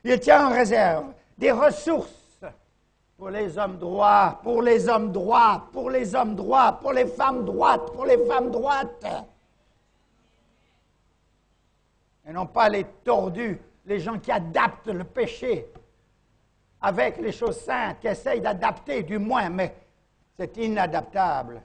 Il tient en réserve des ressources pour les hommes droits, pour les hommes droits, pour les hommes droits, pour les femmes droites, pour les femmes droites. Et non pas les tordus, les gens qui adaptent le péché avec les choses saintes, qui essayent d'adapter du moins, mais c'est inadaptable.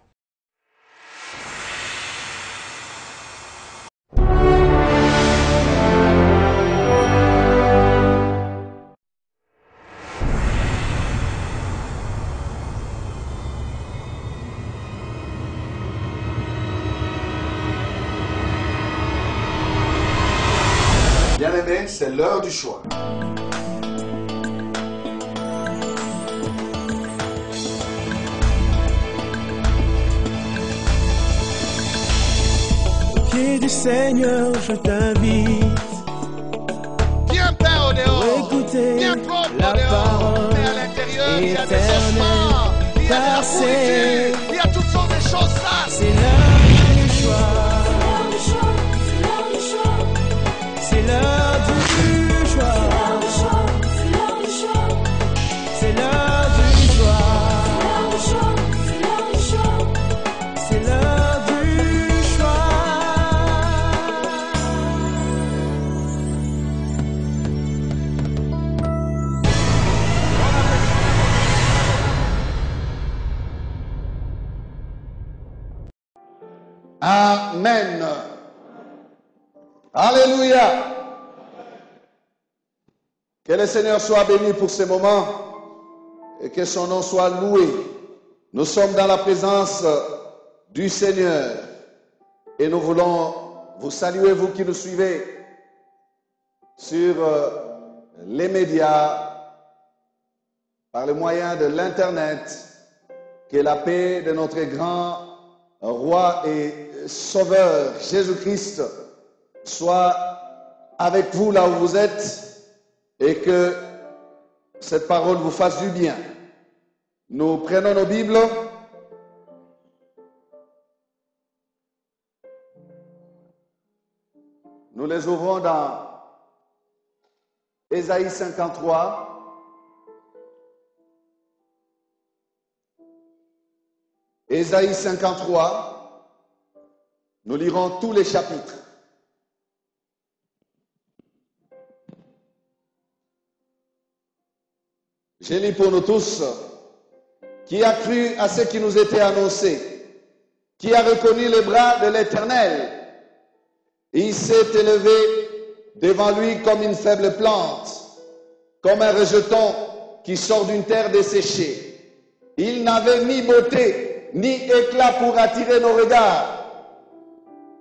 Bien-aimés, c'est l'heure du choix. Au pied du Seigneur, je t'invite. Viens pas au dehors, Écoutez viens propre la au dehors, parole mais à l'intérieur il y a des éternelle, ossements, il y a de la car c'est- pourriture, il y a toutes sortes de choses sales. C'est l'heure du choix. C'est l'heure du choix. C'est l'heure du choix. C'est l'heure du choix. Amen. Alléluia. Que le Seigneur soit béni pour ces moments et que son nom soit loué. Nous sommes dans la présence du Seigneur et nous voulons vous saluer, vous qui nous suivez sur les médias, par le moyen de l'Internet. Que la paix de notre grand Roi et Sauveur Jésus-Christ soit avec vous là où vous êtes et que cette parole vous fasse du bien. Nous prenons nos Bibles. Nous les ouvrons dans Ésaïe 53. Ésaïe 53, nous lirons tous les chapitres. Je lis pour nous tous. Qui a cru à ce qui nous était annoncé? Qui a reconnu les bras de l'Éternel? Il s'est élevé devant lui comme une faible plante, comme un rejeton qui sort d'une terre desséchée. Il n'avait ni beauté ni éclat pour attirer nos regards,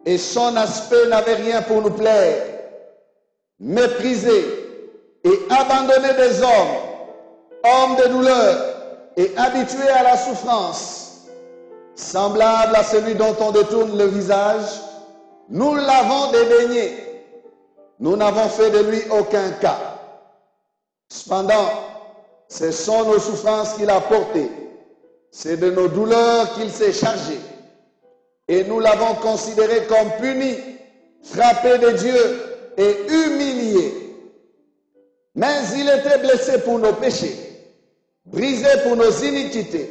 et son aspect n'avait rien pour nous plaire. Méprisé et abandonné des hommes, homme de douleur et habitué à la souffrance, semblable à celui dont on détourne le visage, nous l'avons dédaigné, nous n'avons fait de lui aucun cas. Cependant, ce sont nos souffrances qu'il a portées. C'est de nos douleurs qu'il s'est chargé. Et nous l'avons considéré comme puni, frappé de Dieu et humilié. Mais il était blessé pour nos péchés, brisé pour nos iniquités.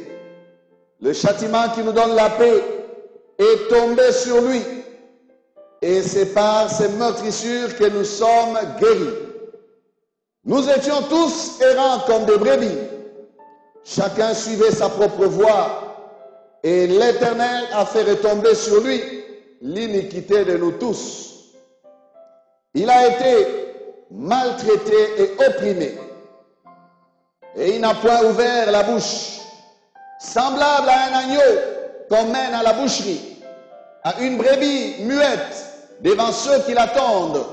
Le châtiment qui nous donne la paix est tombé sur lui. Et c'est par ses meurtrissures que nous sommes guéris. Nous étions tous errants comme des brebis. Chacun suivait sa propre voie, et l'Éternel a fait retomber sur lui l'iniquité de nous tous. Il a été maltraité et opprimé, et il n'a point ouvert la bouche. Semblable à un agneau qu'on mène à la boucherie, à une brebis muette devant ceux qui l'attendent,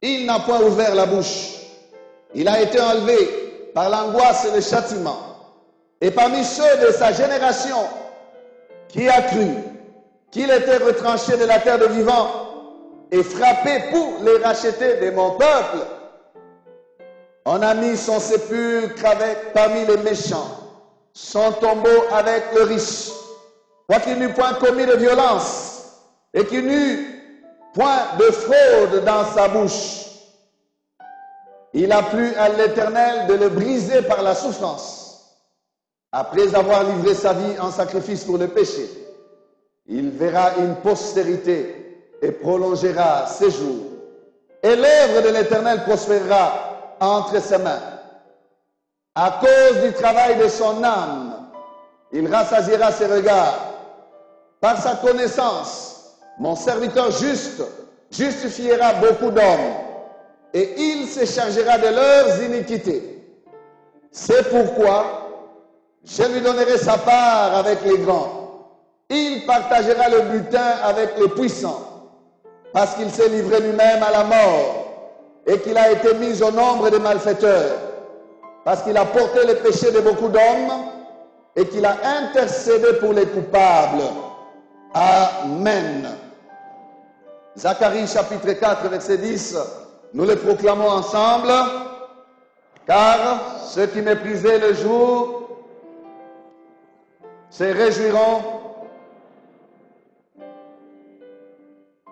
il n'a point ouvert la bouche. Il a été enlevé par l'angoisse et le châtiment. Et parmi ceux de sa génération qui a cru qu'il était retranché de la terre de vivants et frappé pour les racheter de mon peuple, on a mis son sépulcre parmi les méchants, son tombeau avec le riche, quoiqu'il n'eût point commis de violence et qu'il n'eût point de fraude dans sa bouche. il a plu à l'Éternel de le briser par la souffrance. Après avoir livré sa vie en sacrifice pour le péché, il verra une postérité et prolongera ses jours. Et l'œuvre de l'Éternel prospérera entre ses mains. À cause du travail de son âme, il rassasiera ses regards. Par sa connaissance, mon serviteur juste justifiera beaucoup d'hommes, et il se chargera de leurs iniquités. C'est pourquoi je lui donnerai sa part avec les grands. Il partagera le butin avec les puissants, parce qu'il s'est livré lui-même à la mort, et qu'il a été mis au nombre des malfaiteurs, parce qu'il a porté les péchés de beaucoup d'hommes, et qu'il a intercédé pour les coupables. Amen. Zacharie chapitre 4, verset 10, nous le proclamons ensemble. Car ceux qui méprisaient le jour se réjouiront.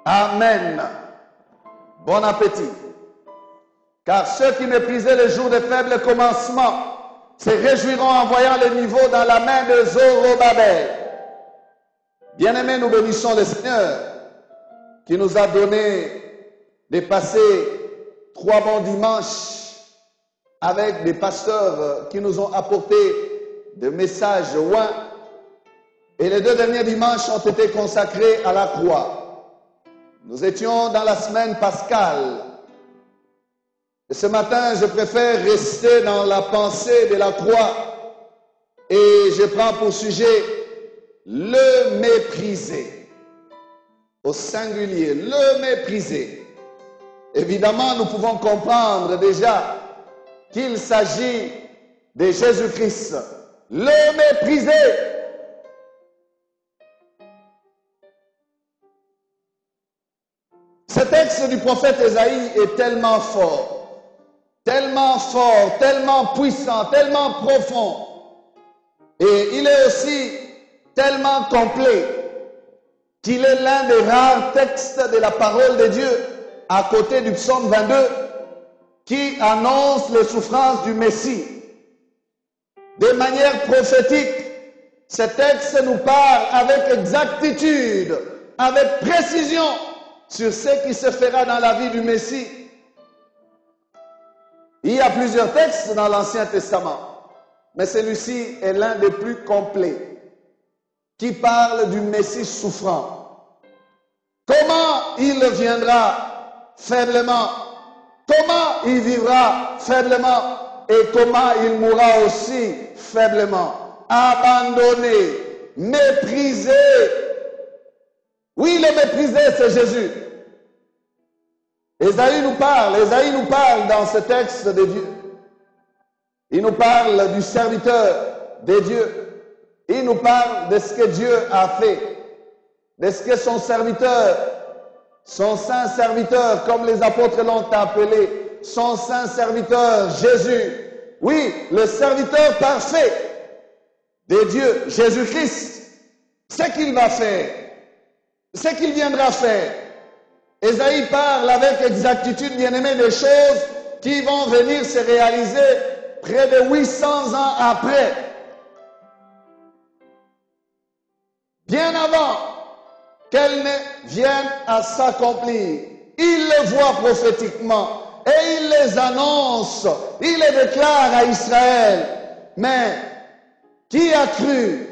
Amen. Bon appétit. Car ceux qui méprisaient le jour des faibles commencements se réjouiront en voyant le niveau dans la main de Zorobabel. Bien-aimés, nous bénissons le Seigneur qui nous a donné de passer 3 bons dimanches avec des pasteurs qui nous ont apporté des messages loin. Et les 2 derniers dimanches ont été consacrés à la croix. Nous étions dans la semaine pascale. Et ce matin, je préfère rester dans la pensée de la croix. Et je prends pour sujet le mépriser. Au singulier, le mépriser. Évidemment, nous pouvons comprendre déjà qu'il s'agit de Jésus-Christ. Le mépriser. Ce texte du prophète Ésaïe est tellement fort, tellement puissant, tellement profond. Et il est aussi tellement complet qu'il est l'un des rares textes de la parole de Dieu, à côté du psaume 22, qui annonce les souffrances du Messie. De manière prophétique, ce texte nous parle avec exactitude, avec précision, sur ce qui se fera dans la vie du Messie. Il y a plusieurs textes dans l'Ancien Testament, mais celui-ci est l'un des plus complets, qui parle du Messie souffrant. Comment il viendra faiblement, comment il vivra faiblement, et comment il mourra aussi faiblement, abandonné, méprisé. Oui, le méprisé, c'est Jésus. Ésaïe nous parle dans ce texte de Dieu. Il nous parle du serviteur de Dieu. Il nous parle de ce que Dieu a fait, de ce que son serviteur, son saint serviteur, comme les apôtres l'ont appelé, son saint serviteur Jésus. Oui, le serviteur parfait de Dieu, Jésus-Christ, ce qu'il va faire, ce qu'il viendra faire. Ésaïe parle avec exactitude, bien-aimé, des choses qui vont venir se réaliser près de 800 ans après. Bien avant qu'elles ne viennent à s'accomplir. Il les voit prophétiquement et il les annonce. Il les déclare à Israël. Mais qui a cru?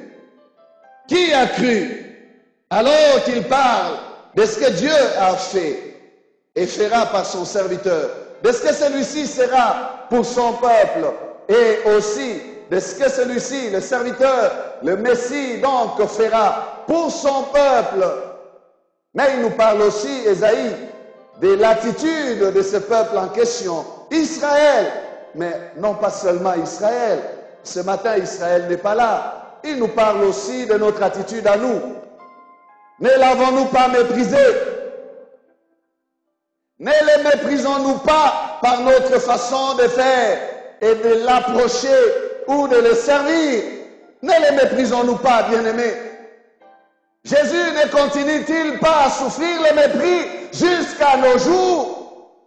Qui a cru? Alors qu'il parle de ce que Dieu a fait et fera par son serviteur, de ce que celui-ci sera pour son peuple, et aussi de ce que celui-ci, le serviteur, le Messie donc fera pour son peuple. Mais il nous parle aussi, Ésaïe, de l'attitude de ce peuple en question, Israël, mais non pas seulement Israël. Ce matin, Israël n'est pas là. Il nous parle aussi de notre attitude à nous. Ne l'avons-nous pas méprisé? Ne le méprisons-nous pas par notre façon de faire et de l'approcher ou de le servir? Ne le méprisons-nous pas, bien-aimés? Jésus ne continue-t-il pas à souffrir le mépris jusqu'à nos jours?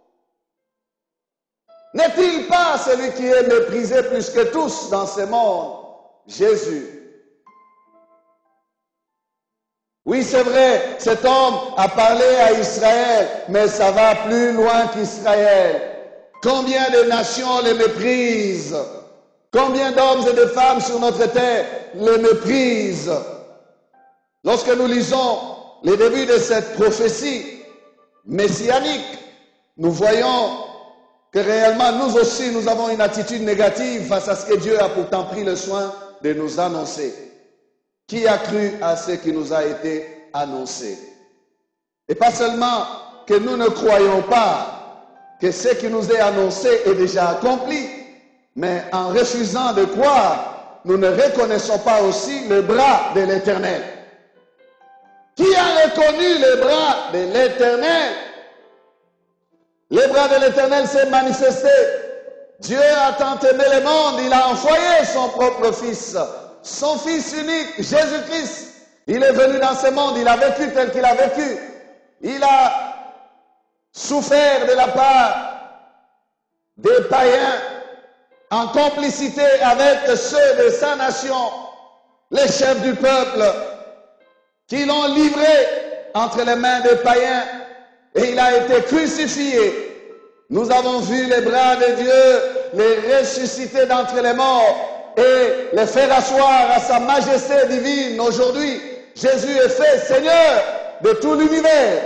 N'est-il pas celui qui est méprisé plus que tous dans ce monde? Jésus. Oui, c'est vrai, cet homme a parlé à Israël, mais ça va plus loin qu'Israël. Combien de nations les méprisent? Combien d'hommes et de femmes sur notre terre les méprisent? Lorsque nous lisons les débuts de cette prophétie messianique, nous voyons que réellement nous aussi nous avons une attitude négative face à ce que Dieu a pourtant pris le soin de nous annoncer. Qui a cru à ce qui nous a été annoncé? Et pas seulement que nous ne croyons pas que ce qui nous est annoncé est déjà accompli, mais en refusant de croire, nous ne reconnaissons pas aussi le bras de l'Éternel. Qui a reconnu le bras de l'Éternel? Le bras de l'Éternel s'est manifesté. Dieu a tant aimé le monde, il a envoyé son propre Fils, son Fils unique, Jésus-Christ. Il est venu dans ce monde, il a vécu tel qu'il a vécu. Il a souffert de la part des païens en complicité avec ceux de sa nation, les chefs du peuple, qui l'ont livré entre les mains des païens, et il a été crucifié. Nous avons vu les bras de Dieu, les ressusciter d'entre les morts et les faire asseoir à sa majesté divine. Aujourd'hui, Jésus est fait Seigneur de tout l'univers.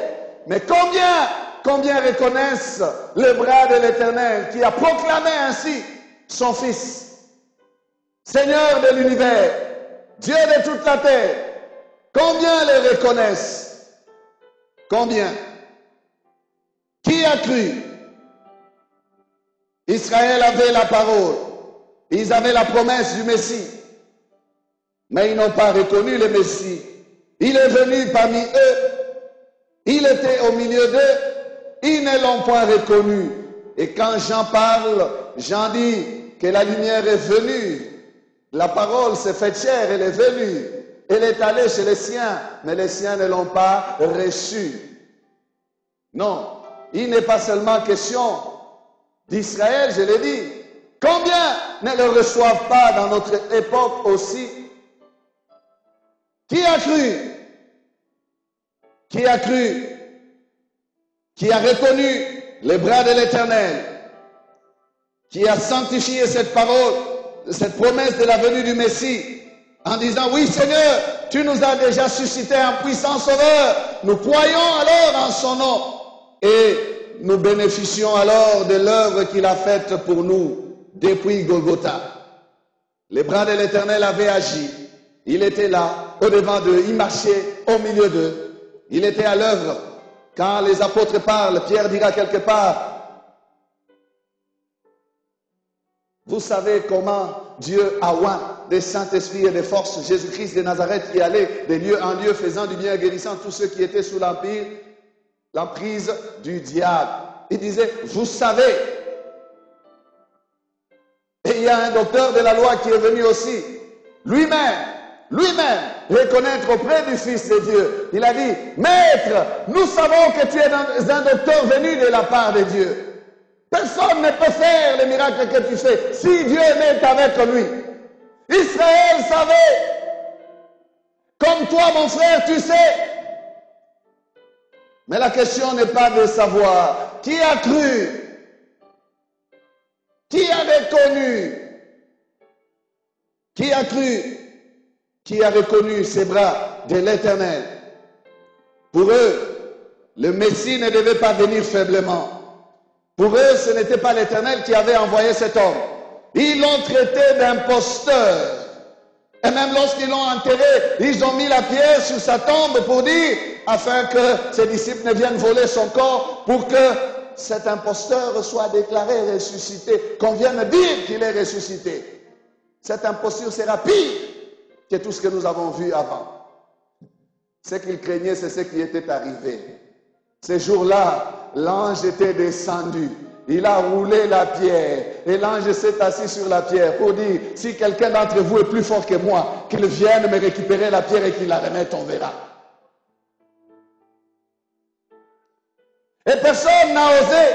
Mais combien reconnaissent le bras de l'Éternel qui a proclamé ainsi son Fils, Seigneur de l'univers, Dieu de toute la terre? Combien le reconnaissent? Combien? Qui a cru? Israël avait la parole, ils avaient la promesse du Messie, mais ils n'ont pas reconnu le Messie. Il est venu parmi eux, il était au milieu d'eux, ils ne l'ont point reconnu. Et quand Jean parle, Jean dit que la lumière est venue, la parole s'est faite chair, elle est venue, elle est allée chez les siens, mais les siens ne l'ont pas reçue. Non, il n'est pas seulement question d'Israël, je l'ai dit. Combien ne le reçoivent pas dans notre époque aussi? Qui a cru? Qui a cru? Qui a reconnu les bras de l'Éternel? Qui a sanctifié cette parole, cette promesse de la venue du Messie, en disant, oui Seigneur, tu nous as déjà suscité un puissant sauveur, nous croyons alors en son nom, et nous bénéficions alors de l'œuvre qu'il a faite pour nous depuis Golgotha. Les bras de l'Éternel avaient agi. Il était là, au devant d'eux, il marchait au milieu d'eux. Il était à l'œuvre. Quand les apôtres parlent, Pierre dira quelque part, vous savez comment Dieu a oint des Saint-Esprit et des forces Jésus-Christ de Nazareth qui allait de lieu en lieu faisant du bien et guérissant tous ceux qui étaient sous l'emprise du diable. Il disait, vous savez. Et il y a un docteur de la loi qui est venu aussi, lui-même, reconnaître auprès du Fils de Dieu. Il a dit, Maître, nous savons que tu es un docteur venu de la part de Dieu. Personne ne peut faire les miracles que tu fais si Dieu n'est avec lui. Israël savait, comme toi mon frère, tu sais. Mais la question n'est pas de savoir qui a cru, qui a reconnu, qui a cru, qui a reconnu ces bras de l'Éternel. Pour eux, le Messie ne devait pas venir faiblement. Pour eux, ce n'était pas l'Éternel qui avait envoyé cet homme. Ils l'ont traité d'imposteur. Et même lorsqu'ils l'ont enterré, ils ont mis la pierre sur sa tombe pour dire, afin que ses disciples ne viennent voler son corps, pour que cet imposteur soit déclaré ressuscité, qu'on vienne dire qu'il est ressuscité. Cette imposture sera pire que tout ce que nous avons vu avant. Ce qu'ils craignaient, c'est ce qui était arrivé. Ces jours-là, l'ange était descendu. Il a roulé la pierre. Et l'ange s'est assis sur la pierre pour dire, si quelqu'un d'entre vous est plus fort que moi, qu'il vienne me récupérer la pierre et qu'il la remette, on verra. Et personne n'a osé.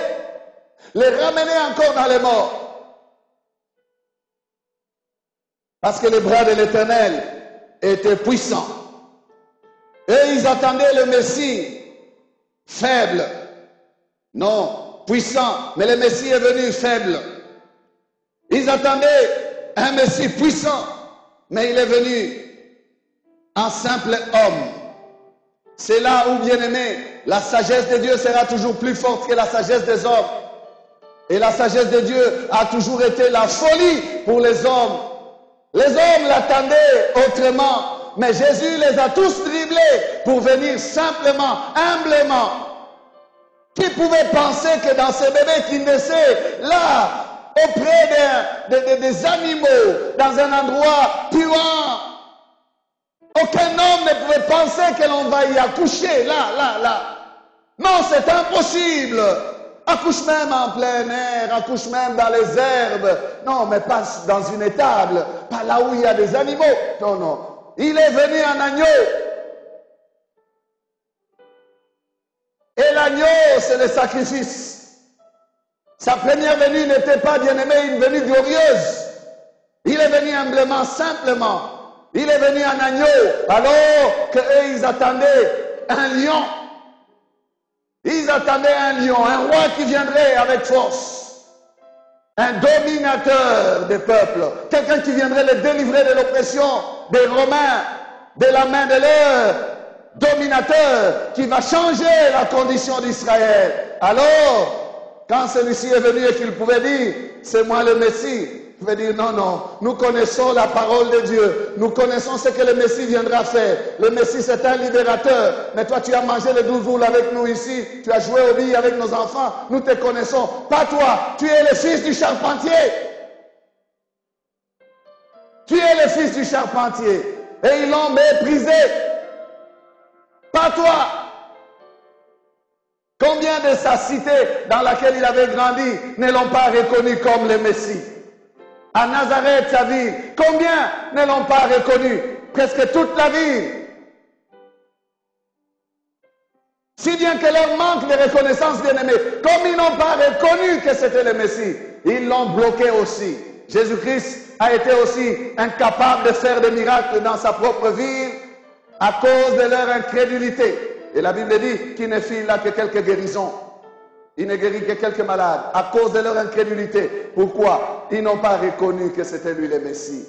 les ramener encore dans les morts. Parce que les bras de l'Éternel étaient puissants. Et ils attendaient le Messie faible. Non, puissant, mais le Messie est venu faible. Ils attendaient un Messie puissant, mais il est venu en simple homme. C'est là où, bien aimé, la sagesse de Dieu sera toujours plus forte que la sagesse des hommes. Et la sagesse de Dieu a toujours été la folie pour les hommes. Les hommes l'attendaient autrement, mais Jésus les a tous dribblés pour venir simplement, humblement. Qui pouvait penser que dans ce bébé qui naissait là, auprès des animaux, dans un endroit puant, aucun homme ne pouvait penser que l'on va y accoucher, là. Non, c'est impossible. Accouche même en plein air, accouche même dans les herbes. Non, mais pas dans une étable, pas là où il y a des animaux. Non, non. Il est venu en agneau. Et l'agneau, c'est le sacrifice. Sa première venue n'était pas, bien-aimé, une venue glorieuse. Il est venu humblement, simplement. Il est venu en agneau, alors qu'eux, ils attendaient un lion. Ils attendaient un lion, un roi qui viendrait avec force. Un dominateur des peuples. Quelqu'un qui viendrait les délivrer de l'oppression des Romains, de la main de leur dominateur, qui va changer la condition d'Israël. Alors, quand celui-ci est venu et qu'il pouvait dire, c'est moi le Messie, il pouvait dire, non, non, nous connaissons la parole de Dieu, nous connaissons ce que le Messie viendra faire. Le Messie, c'est un libérateur, mais toi, tu as mangé les 12 jours avec nous ici, tu as joué aux billes avec nos enfants, nous te connaissons. Pas toi, tu es le fils du charpentier. Tu es le fils du charpentier. Et ils l'ont méprisé. Pas toi. Combien de sa cité dans laquelle il avait grandi ne l'ont pas reconnu comme le Messie? À Nazareth, sa ville, combien ne l'ont pas reconnu? Presque toute la ville. Si bien que leur manque de reconnaissance, bien-aimé, comme ils n'ont pas reconnu que c'était le Messie, ils l'ont bloqué aussi. Jésus-Christ a été aussi incapable de faire des miracles dans sa propre ville à cause de leur incrédulité. Et la Bible dit qu'il ne fit là que quelques guérisons. Il ne guérit que quelques malades à cause de leur incrédulité. Pourquoi? Ils n'ont pas reconnu que c'était lui le Messie.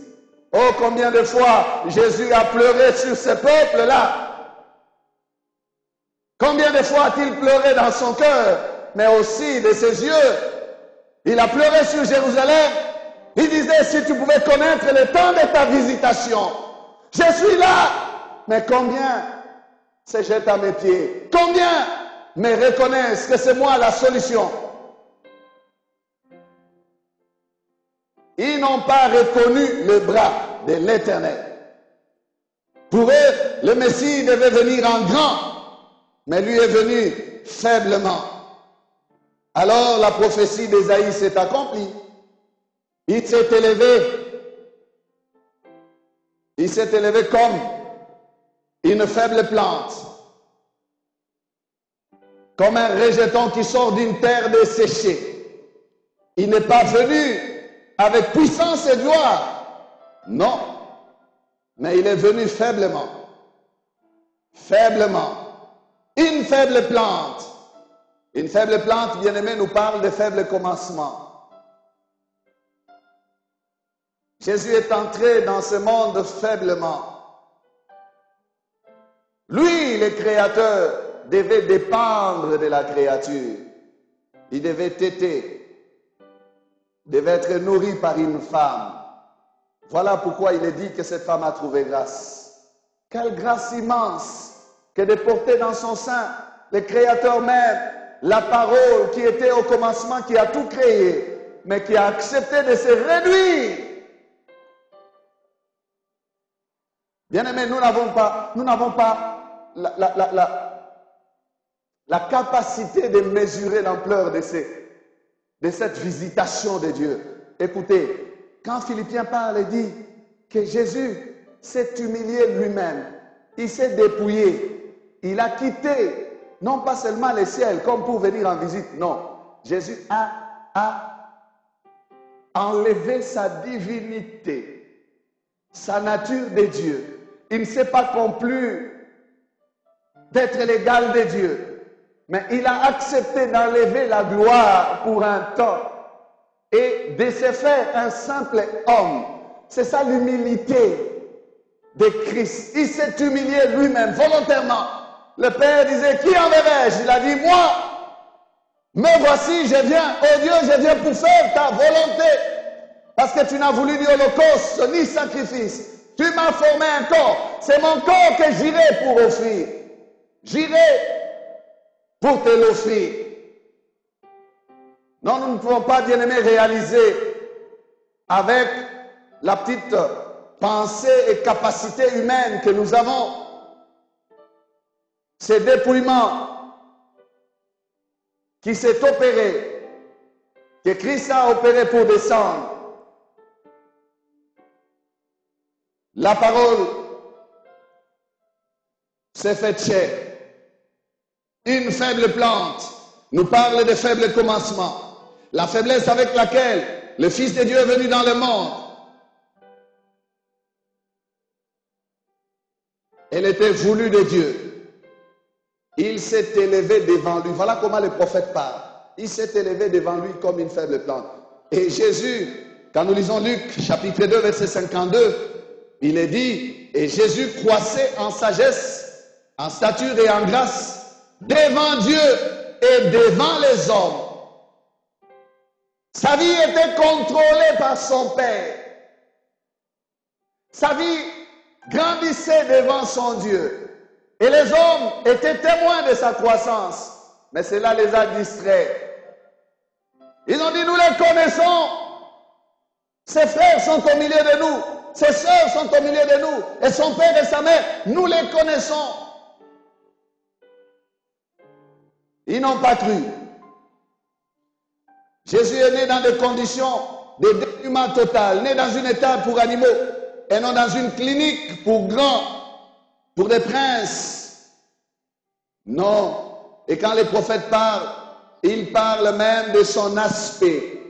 Oh, combien de fois Jésus a pleuré sur ce peuple-là. Combien de fois a-t-il pleuré dans son cœur, mais aussi de ses yeux? Il a pleuré sur Jérusalem. Il disait, si tu pouvais connaître le temps de ta visitation, je suis là. Mais combien se jettent à mes pieds? Combien me reconnaissent que c'est moi la solution? Ils n'ont pas reconnu le bras de l'Éternel. Pour eux, le Messie devait venir en grand, mais lui est venu faiblement. Alors la prophétie d'Ésaïe s'est accomplie. Il s'est élevé. Il s'est élevé comme une faible plante. Comme un rejeton qui sort d'une terre desséchée. Il n'est pas venu avec puissance et gloire. Non. Mais il est venu faiblement. Faiblement. Une faible plante. Une faible plante, bien-aimé, nous parle de faible commencement. Jésus est entré dans ce monde faiblement. Lui, le Créateur, devait dépendre de la créature. Il devait téter, devait être nourri par une femme. Voilà pourquoi il est dit que cette femme a trouvé grâce. Quelle grâce immense que de porter dans son sein le Créateur même, la parole qui était au commencement, qui a tout créé, mais qui a accepté de se réduire. Bien-aimés, nous n'avons pas la capacité de mesurer l'ampleur de cette visitation de Dieu. Écoutez, quand Philippiens parle et dit que Jésus s'est humilié lui-même, il s'est dépouillé, il a quitté non pas seulement le ciel comme pour venir en visite, non. Jésus a a enlevé sa divinité, sa nature de Dieu. Il ne s'est pas complu d'être l'égal de Dieu, mais il a accepté d'enlever la gloire pour un temps et de se faire un simple homme. C'est ça l'humilité de Christ. Il s'est humilié lui-même volontairement. Le Père disait, qui enverrai-je? Il a dit, moi. Me voici, je viens. Oh Dieu, je viens pour faire ta volonté. Parce que tu n'as voulu ni holocauste, ni sacrifice. Tu m'as formé un corps. C'est mon corps que j'irai pour offrir. J'irai pour te l'offrir. Non, nous ne pouvons pas, bien-aimés, réaliser avec la petite pensée et capacité humaine que nous avons ce dépouillement qui s'est opéré, que Christ a opéré pour descendre. La parole s'est faite chair. Une faible plante nous parle de faible commencement. La faiblesse avec laquelle le Fils de Dieu est venu dans le monde. Elle était voulue de Dieu. Il s'est élevé devant lui. Voilà comment le prophète parle. Il s'est élevé devant lui comme une faible plante. Et Jésus, quand nous lisons Luc chapitre 2 verset 52, il est dit, et Jésus croissait en sagesse, en stature et en grâce devant Dieu et devant les hommes. Sa vie était contrôlée par son Père. Sa vie grandissait devant son Dieu. Et les hommes étaient témoins de sa croissance. Mais cela les a distraits. Ils ont dit, nous les connaissons. Ses frères sont au milieu de nous. Ses sœurs sont au milieu de nous. Et son père et sa mère, nous les connaissons. Ils n'ont pas cru. Jésus est né dans des conditions de dénuement total, né dans une étable pour animaux et non dans une clinique pour grands, pour des princes. Non. Et quand les prophètes parlent, ils parlent même de son aspect.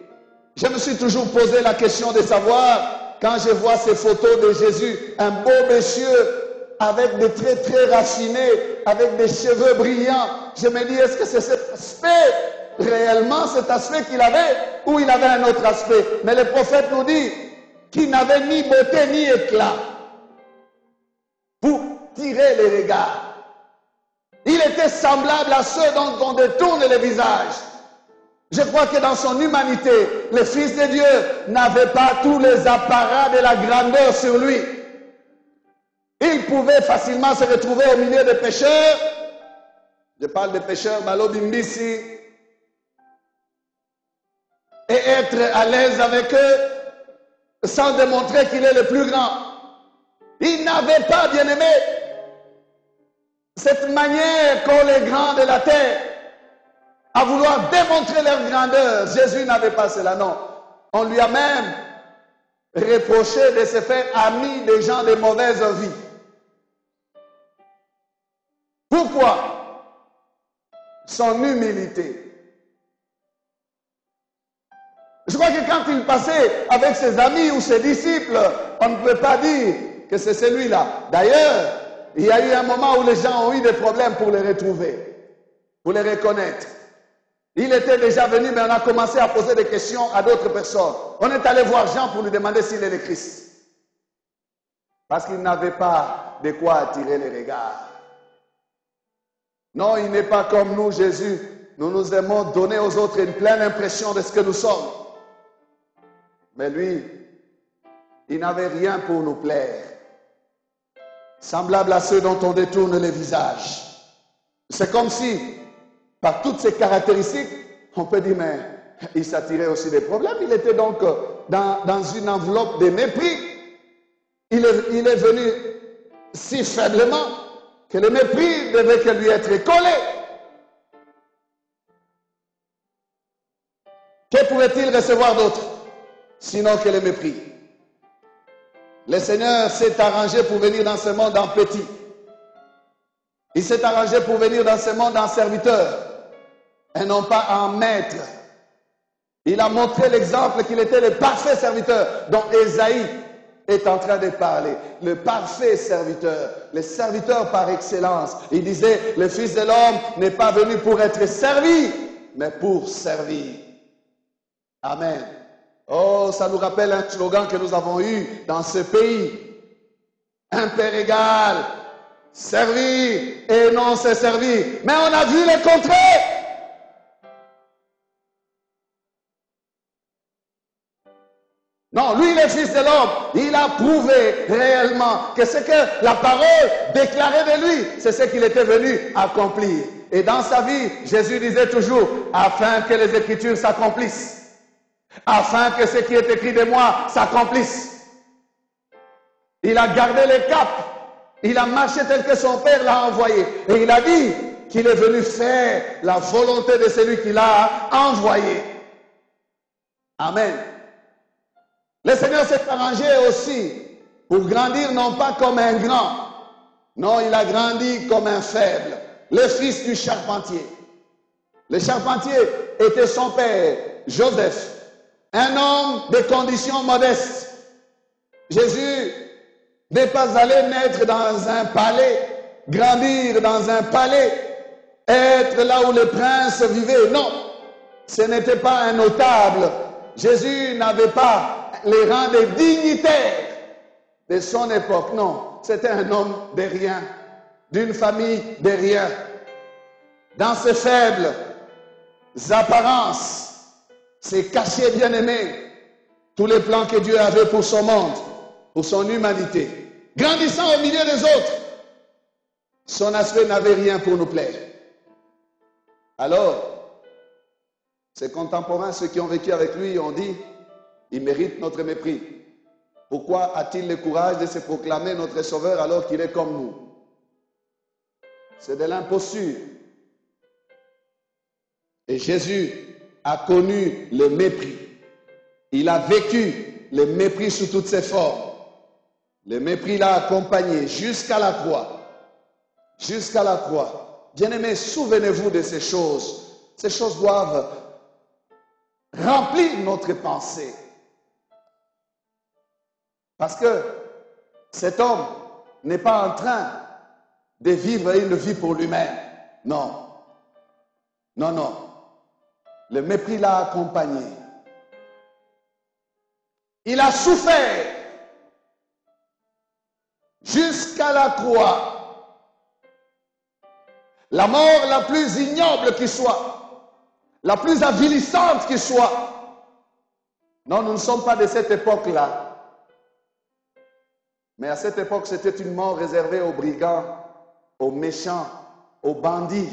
Je me suis toujours posé la question de savoir, quand je vois ces photos de Jésus, un beau monsieur avec des traits très raffinés, avec des cheveux brillants, je me dis, est-ce que c'est cet aspect, réellement cet aspect qu'il avait, ou il avait un autre aspect? Mais le prophète nous dit qu'il n'avait ni beauté ni éclat pour tirer les regards. Il était semblable à ceux dont on détourne les visages. Je crois que dans son humanité, le Fils de Dieu n'avait pas tous les apparats de la grandeur sur lui. Il pouvait facilement se retrouver au milieu des pécheurs. Je parle des pécheurs Malobimbisi. Et être à l'aise avec eux sans démontrer qu'il est le plus grand. Il n'avait pas, bien aimé, cette manière qu'ont les grands de la terre à vouloir démontrer leur grandeur. Jésus n'avait pas cela, non. On lui a même reproché de se faire ami des gens de mauvaise vie. Pourquoi? Son humilité. Je crois que quand il passait avec ses amis ou ses disciples, on ne peut pas dire que c'est celui-là. D'ailleurs, il y a eu un moment où les gens ont eu des problèmes pour les retrouver, pour les reconnaître. Il était déjà venu, mais on a commencé à poser des questions à d'autres personnes. On est allé voir Jean pour lui demander s'il est le Christ. Parce qu'il n'avait pas de quoi attirer les regards. Non, il n'est pas comme nous, Jésus. Nous nous aimons donner aux autres une pleine impression de ce que nous sommes. Mais lui, il n'avait rien pour nous plaire. Semblable à ceux dont on détourne les visages. C'est comme si, par toutes ces caractéristiques, on peut dire, mais il s'attirait aussi des problèmes. Il était donc dans une enveloppe de mépris. Il est venu si faiblement que le mépris devait que lui être collé. Que pourrait-il recevoir d'autre, sinon que le mépris? Le Seigneur s'est arrangé pour venir dans ce monde en petit. Il s'est arrangé pour venir dans ce monde en serviteur et non pas en maître. Il a montré l'exemple qu'il était le parfait serviteur dont Ésaïe est en train de parler. Le parfait serviteur, le serviteur par excellence. Il disait, le Fils de l'homme n'est pas venu pour être servi, mais pour servir. Amen. Oh, ça nous rappelle un slogan que nous avons eu dans ce pays. Un Père égal, servir et non se servir. Mais on a vu le contraire. Non, lui, le Fils de l'homme, il a prouvé réellement que ce que la parole déclarait de lui, c'est ce qu'il était venu accomplir. Et dans sa vie, Jésus disait toujours, afin que les Écritures s'accomplissent, afin que ce qui est écrit de moi s'accomplisse. Il a gardé le cap, il a marché tel que son Père l'a envoyé. Et il a dit qu'il est venu faire la volonté de celui qui l'a envoyé. Amen. Le Seigneur s'est arrangé aussi pour grandir non pas comme un grand, non, il a grandi comme un faible, le fils du charpentier. Le charpentier était son père, Joseph, un homme de conditions modestes. Jésus n'est pas allé naître dans un palais, grandir dans un palais, être là où les princes vivaient. Non, ce n'était pas un notable. Jésus n'avait pas les rangs des dignitaires de son époque. Non, c'était un homme de rien, d'une famille de rien. Dans ses faibles apparences, ses cachets bien-aimés, tous les plans que Dieu avait pour son monde, pour son humanité. Grandissant au milieu des autres, son aspect n'avait rien pour nous plaire. Alors, ses contemporains, ceux qui ont vécu avec lui, ont dit, il mérite notre mépris. Pourquoi a-t-il le courage de se proclamer notre sauveur alors qu'il est comme nous? C'est de l'imposture. Et Jésus a connu le mépris. Il a vécu le mépris sous toutes ses formes. Le mépris l'a accompagné jusqu'à la croix. Jusqu'à la croix. Bien-aimés, souvenez-vous de ces choses. Ces choses doivent remplir notre pensée. Parce que cet homme n'est pas en train de vivre une vie pour lui-même. Non. Non, non. Le mépris l'a accompagné. Il a souffert jusqu'à la croix. La mort la plus ignoble qui soit, la plus avilissante qui soit. Non, nous ne sommes pas de cette époque-là. Mais à cette époque, c'était une mort réservée aux brigands, aux méchants, aux bandits.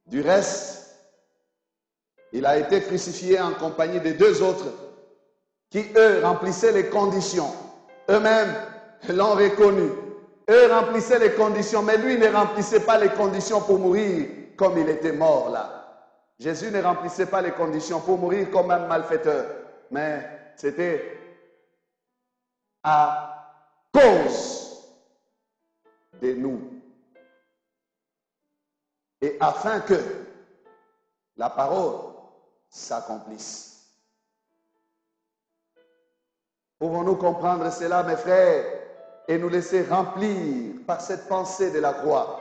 Du reste, il a été crucifié en compagnie de deux autres qui, eux, remplissaient les conditions. Eux-mêmes l'ont reconnu. Eux remplissaient les conditions, mais lui ne remplissait pas les conditions pour mourir comme il était mort là. Jésus ne remplissait pas les conditions pour mourir comme un malfaiteur, mais c'était à cause de nous. Et afin que la parole s'accomplisse. Pouvons-nous comprendre cela, mes frères, et nous laisser remplir par cette pensée de la croix?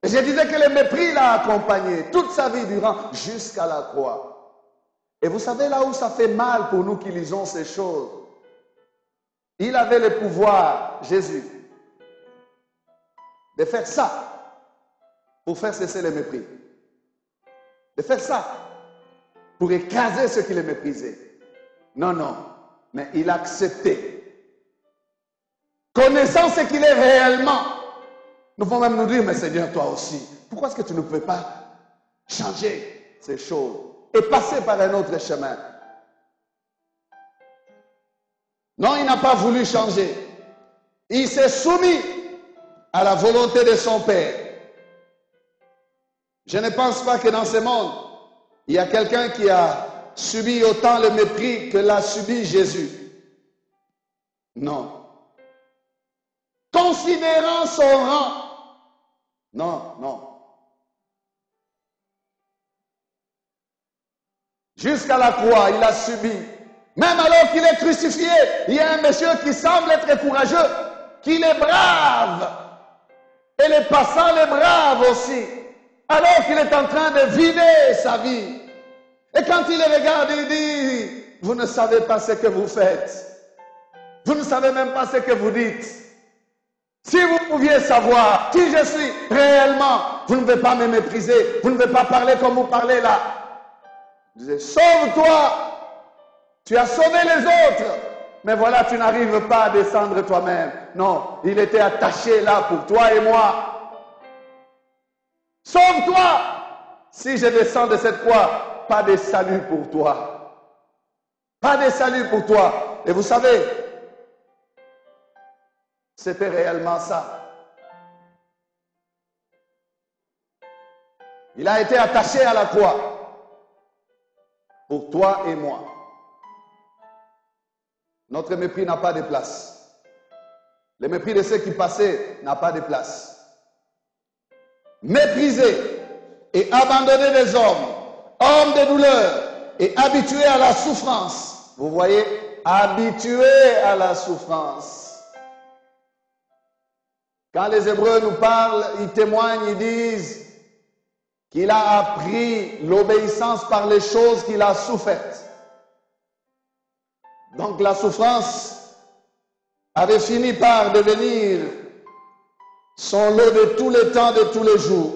Et je disais que le mépris l'a accompagné toute sa vie durant jusqu'à la croix. Et vous savez là où ça fait mal pour nous qui lisons ces choses. Il avait le pouvoir, Jésus, de faire ça pour faire cesser le mépris. De faire ça pour écraser ceux qui le méprisaient. Non, non, mais il a accepté. Connaissant ce qu'il est réellement, nous pouvons même nous dire, mais Seigneur, toi aussi, pourquoi est-ce que tu ne peux pas changer ces choses et passer par un autre chemin? Non, il n'a pas voulu changer. Il s'est soumis à la volonté de son Père. Je ne pense pas que dans ce monde, il y a quelqu'un qui a subi autant le mépris que l'a subi Jésus. Non. Considérant son rang. Non, non. Jusqu'à la croix, il a subi. Même alors qu'il est crucifié, il y a un monsieur qui semble être courageux, qui les brave. Et les passants les bravent aussi. Alors qu'il est en train de vider sa vie. Et quand il les regarde, il dit, vous ne savez pas ce que vous faites. Vous ne savez même pas ce que vous dites. Si vous pouviez savoir qui je suis réellement, vous ne devez pas me mépriser. Vous ne devez pas parler comme vous parlez là. Il disait, sauve-toi. Tu as sauvé les autres. Mais voilà, tu n'arrives pas à descendre toi-même. Non, il était attaché là pour toi et moi. Sauve-toi. Si je descends de cette croix, pas de salut pour toi. Pas de salut pour toi. Et vous savez, c'était réellement ça. Il a été attaché à la croix pour toi et moi. Notre mépris n'a pas de place. Le mépris de ceux qui passaient n'a pas de place. Méprisé et abandonné des hommes, hommes de douleur et habitués à la souffrance. Vous voyez, habitués à la souffrance. Quand les Hébreux nous parlent, ils témoignent, ils disent qu'il a appris l'obéissance par les choses qu'il a souffertes. Donc la souffrance avait fini par devenir son lot de tous les temps, de tous les jours.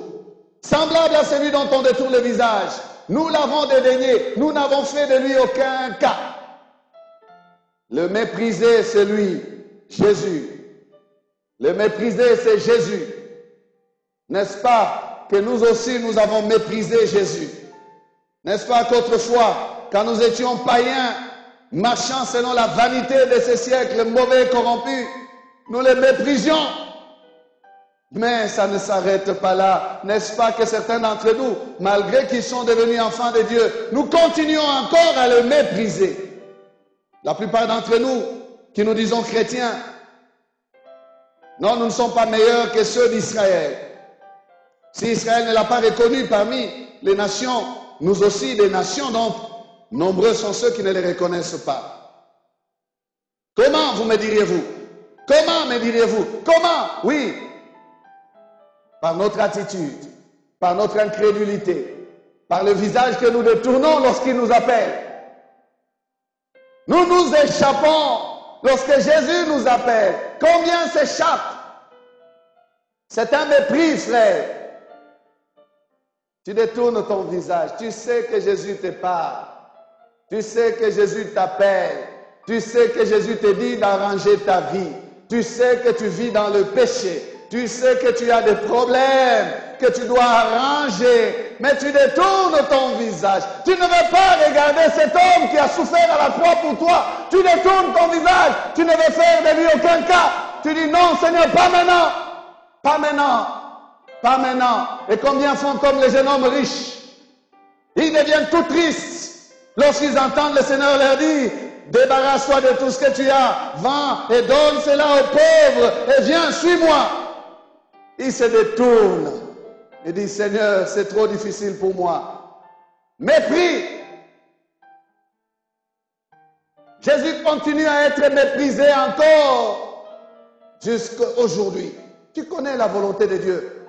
Semblable à celui dont on détourne le visage. Nous l'avons dédaigné, nous n'avons fait de lui aucun cas. Le méprisé, c'est lui, Jésus. Le méprisé, c'est Jésus. N'est-ce pas que nous aussi, nous avons méprisé Jésus? N'est-ce pas qu'autrefois, quand nous étions païens, marchant selon la vanité de ce siècle mauvais et corrompu, nous les méprisions. Mais ça ne s'arrête pas là. N'est-ce pas que certains d'entre nous, malgré qu'ils sont devenus enfants de Dieu, nous continuons encore à le mépriser? La plupart d'entre nous, qui nous disons chrétiens, non, nous ne sommes pas meilleurs que ceux d'Israël. Si Israël ne l'a pas reconnu parmi les nations, nous aussi, des nations, donc, nombreux sont ceux qui ne les reconnaissent pas. Comment, vous me diriez-vous? Comment me diriez-vous? Comment? Oui. Par notre attitude, par notre incrédulité, par le visage que nous détournons lorsqu'il nous appelle. Nous nous échappons lorsque Jésus nous appelle. Combien s'échappent? C'est un mépris, frère. Tu détournes ton visage. Tu sais que Jésus te parle. Tu sais que Jésus t'appelle. Tu sais que Jésus te dit d'arranger ta vie. Tu sais que tu vis dans le péché. Tu sais que tu as des problèmes que tu dois arranger. Mais tu détournes ton visage. Tu ne veux pas regarder cet homme qui a souffert à la croix pour toi. Tu détournes ton visage. Tu ne veux faire de lui aucun cas. Tu dis non, Seigneur, pas maintenant. Pas maintenant. Pas maintenant. Et combien font comme les jeunes hommes riches? Ils deviennent tout tristes lorsqu'ils entendent le Seigneur leur dire, débarrasse-toi de tout ce que tu as, vends et donne cela aux pauvres et viens, suis-moi. Ils se détournent et disent, Seigneur, c'est trop difficile pour moi. Mépris. Jésus continue à être méprisé encore jusqu'à aujourd'hui. Tu connais la volonté de Dieu.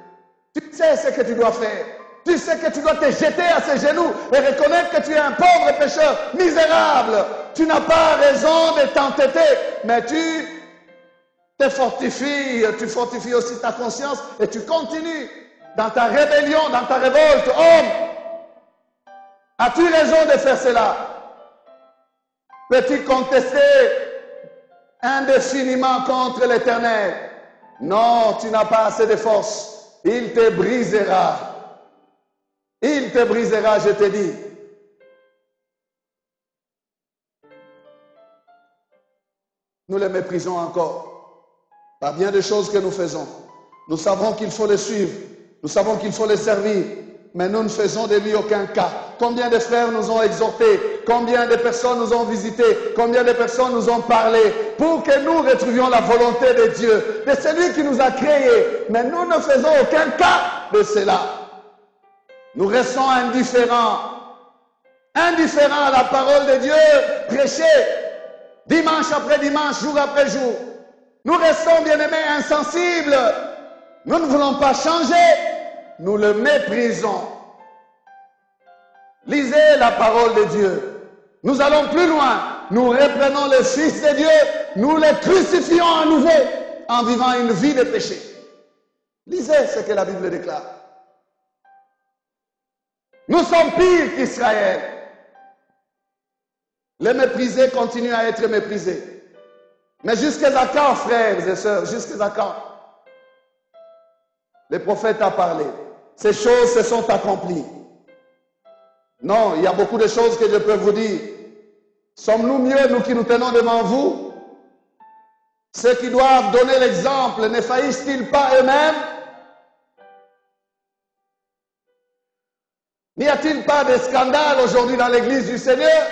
Tu sais ce que tu dois faire. Tu sais que tu dois te jeter à ses genoux et reconnaître que tu es un pauvre pécheur misérable. Tu n'as pas raison de t'entêter, mais tu te fortifies. Tu fortifies aussi ta conscience et tu continues dans ta rébellion, dans ta révolte. Homme, as-tu raison de faire cela? Peux-tu contester indéfiniment contre l'Éternel? Non, tu n'as pas assez de force. Il te brisera. Il te brisera, je te dis. Nous le méprisons encore. Par bien des choses que nous faisons. Nous savons qu'il faut le suivre. Nous savons qu'il faut le servir. Mais nous ne faisons de lui aucun cas. Combien de frères nous ont exhortés? Combien de personnes nous ont visités? Combien de personnes nous ont parlé? Pour que nous retrouvions la volonté de Dieu, de celui qui nous a créés. Mais nous ne faisons aucun cas de cela. Nous restons indifférents. indifférents à la parole de Dieu prêchée dimanche après dimanche, jour après jour. Nous restons, bien-aimés, insensibles. Nous ne voulons pas changer. Nous le méprisons. Lisez la parole de Dieu. Nous allons plus loin. Nous reprenons le Fils de Dieu. Nous le crucifions à nouveau en vivant une vie de péché. Lisez ce que la Bible déclare. Nous sommes pires qu'Israël. Les méprisés continuent à être méprisés. Mais jusqu'à quand, frères et sœurs, jusqu'à quand? Le prophète a parlé. Ces choses se sont accomplies. Non, il y a beaucoup de choses que je peux vous dire. Sommes-nous mieux, nous qui nous tenons devant vous? Ceux qui doivent donner l'exemple, ne faillissent-ils pas eux-mêmes? N'y a-t-il pas de scandale aujourd'hui dans l'Église du Seigneur?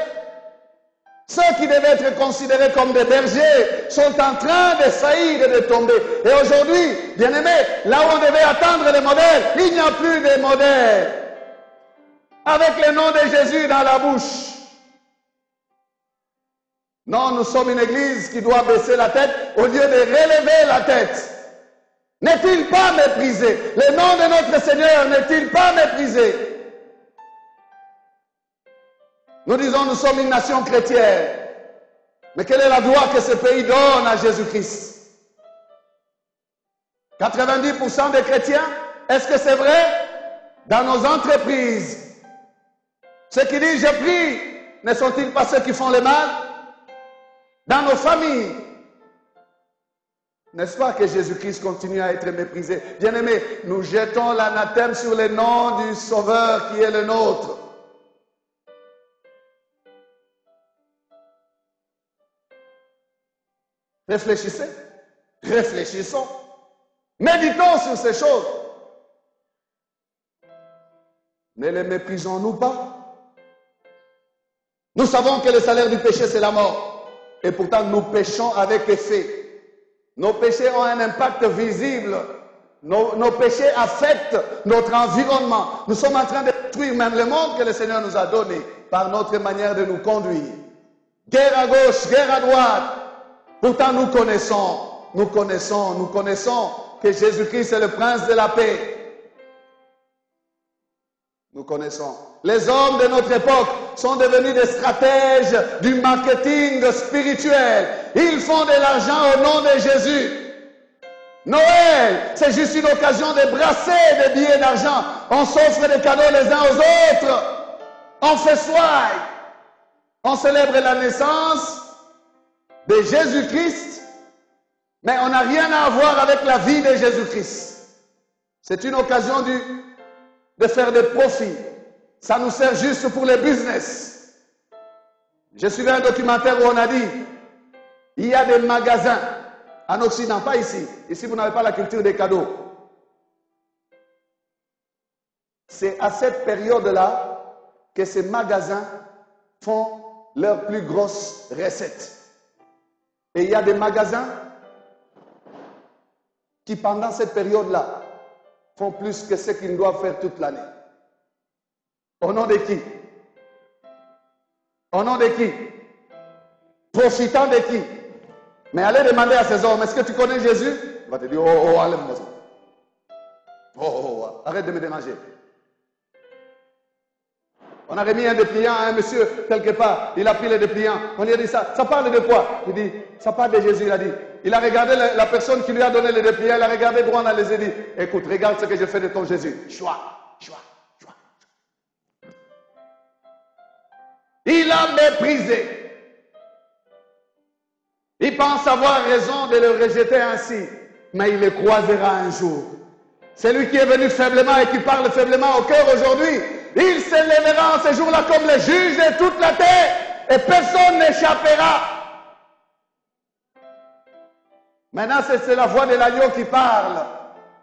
Ceux qui devaient être considérés comme des bergers sont en train de faillir et de tomber. Et aujourd'hui, bien-aimés, là où on devait attendre les modèles, il n'y a plus de modèles. Avec le nom de Jésus dans la bouche. Non, nous sommes une église qui doit baisser la tête au lieu de relever la tête. N'est-il pas méprisé? Le nom de notre Seigneur n'est-il pas méprisé? Nous disons, nous sommes une nation chrétienne. Mais quelle est la gloire que ce pays donne à Jésus-Christ? 90% des chrétiens, est-ce que c'est vrai? Dans nos entreprises, ceux qui disent « je prie », ne sont-ils pas ceux qui font le mal? Dans nos familles, n'est-ce pas que Jésus-Christ continue à être méprisé? Bien-aimés, nous jetons l'anathème sur le nom du Sauveur qui est le nôtre. Réfléchissez, réfléchissons, méditons sur ces choses. Ne les méprisons-nous pas? Nous savons que le salaire du péché, c'est la mort. Et pourtant, nous péchons avec effet. Nos péchés ont un impact visible. Nos péchés affectent notre environnement. Nous sommes en train de détruire même le monde que le Seigneur nous a donné par notre manière de nous conduire. Guerre à gauche, guerre à droite. Pourtant, nous connaissons que Jésus-Christ est le prince de la paix. Nous connaissons. Les hommes de notre époque sont devenus des stratèges du marketing spirituel. Ils font de l'argent au nom de Jésus. Noël, c'est juste une occasion de brasser des billets d'argent. On s'offre des cadeaux les uns aux autres. On fait soirée. On célèbre la naissance de Jésus-Christ, mais on n'a rien à voir avec la vie de Jésus-Christ. C'est une occasion de faire des profits. Ça nous sert juste pour les business. J'ai suivi un documentaire où on a dit, il y a des magasins en Occident, pas ici. Ici, vous n'avez pas la culture des cadeaux. C'est à cette période-là que ces magasins font leurs plus grosses recettes. Et il y a des magasins qui, pendant cette période-là, font plus que ce qu'ils doivent faire toute l'année. Au nom de qui? Au nom de qui? Profitant de qui? Mais allez demander à ces hommes, est-ce que tu connais Jésus? Il va te dire, oh, enlève-moi ça. Oh, arrête de me déranger. On a remis un dépliant à un monsieur quelque part, il a pris le dépliant, on lui a dit ça parle de quoi? Il dit, ça parle de Jésus, il a dit. Il a regardé la personne qui lui a donné le dépliant, il a regardé droit dans les yeux et dit, écoute, regarde ce que je fais de ton Jésus. Choix. Il a méprisé. Il pense avoir raison de le rejeter ainsi, mais il le croisera un jour. Celui qui est venu faiblement et qui parle faiblement au cœur aujourd'hui, il se lèvera en ce jour-là comme le juge de toute la terre et personne n'échappera. Maintenant, c'est la voix de l'agneau qui parle.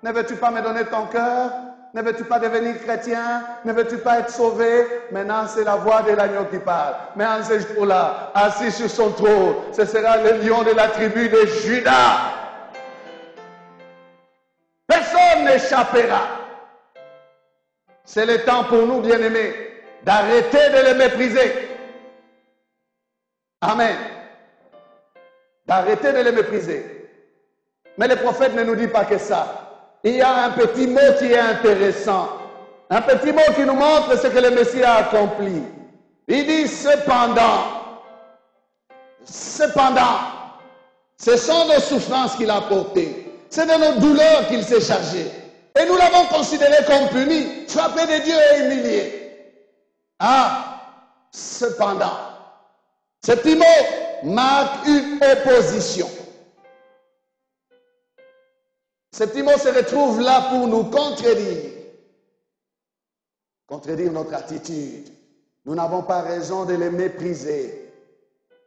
Ne veux-tu pas me donner ton cœur? Ne veux-tu pas devenir chrétien? Ne veux-tu pas être sauvé? Maintenant, c'est la voix de l'agneau qui parle. Mais en ce jour-là, assis sur son trône, ce sera le lion de la tribu de Juda. Personne n'échappera. C'est le temps pour nous, bien-aimés, d'arrêter de les mépriser. Amen. D'arrêter de les mépriser. Mais le prophète ne nous dit pas que ça. Il y a un petit mot qui est intéressant. Un petit mot qui nous montre ce que le Messie a accompli. Il dit cependant, ce sont nos souffrances qu'il a portées. C'est de nos douleurs qu'il s'est chargé. Et nous l'avons considéré comme puni, frappé de Dieu et humilié. Ah, cependant, ce petit mot marque une opposition. Ce petit mot se retrouve là pour nous contredire. Contredire notre attitude. Nous n'avons pas raison de les mépriser.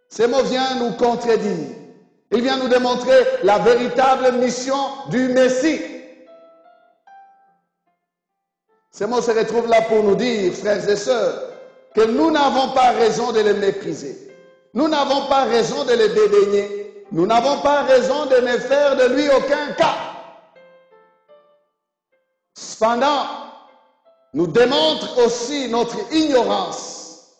Ce mot vient nous contredire. Il vient nous démontrer la véritable mission du Messie. Ce mot se retrouve là pour nous dire, frères et sœurs, que nous n'avons pas raison de les mépriser. Nous n'avons pas raison de les dédaigner. Nous n'avons pas raison de ne faire de lui aucun cas. Cependant, nous démontre aussi notre ignorance.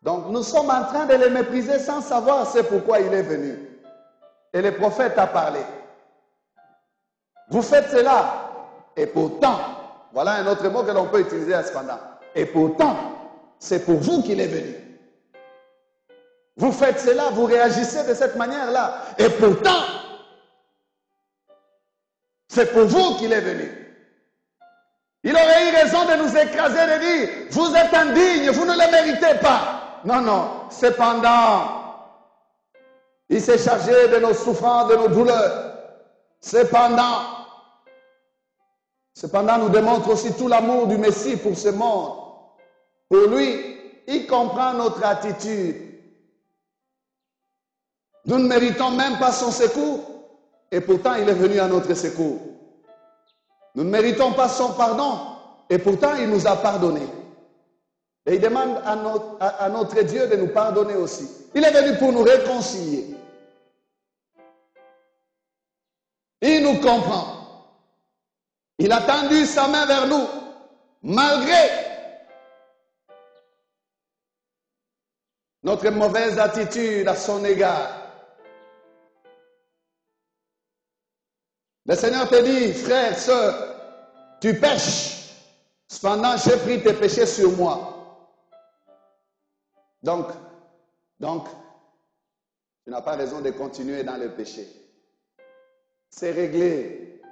Donc nous sommes en train de les mépriser sans savoir c'est pourquoi il est venu. Et le prophète a parlé. Vous faites cela, et pourtant, voilà un autre mot que l'on peut utiliser à cependant. Et pourtant, c'est pour vous qu'il est venu. Vous faites cela, vous réagissez de cette manière-là. Et pourtant, c'est pour vous qu'il est venu. Il aurait eu raison de nous écraser, de dire, vous êtes indignes, vous ne le méritez pas. Non, non. Cependant, il s'est chargé de nos souffrances, de nos douleurs. Cependant, nous démontre aussi tout l'amour du Messie pour ce monde. Pour lui, il comprend notre attitude. Nous ne méritons même pas son secours, et pourtant il est venu à notre secours. Nous ne méritons pas son pardon, et pourtant il nous a pardonnés. Et il demande à notre Dieu de nous pardonner aussi. Il est venu pour nous réconcilier. Il nous comprend. Il a tendu sa main vers nous, malgré notre mauvaise attitude à son égard. Le Seigneur te dit, frère, sœur, tu pêches. Cependant, j'ai pris tes péchés sur moi. Donc, tu n'as pas raison de continuer dans le péché. C'est réglé.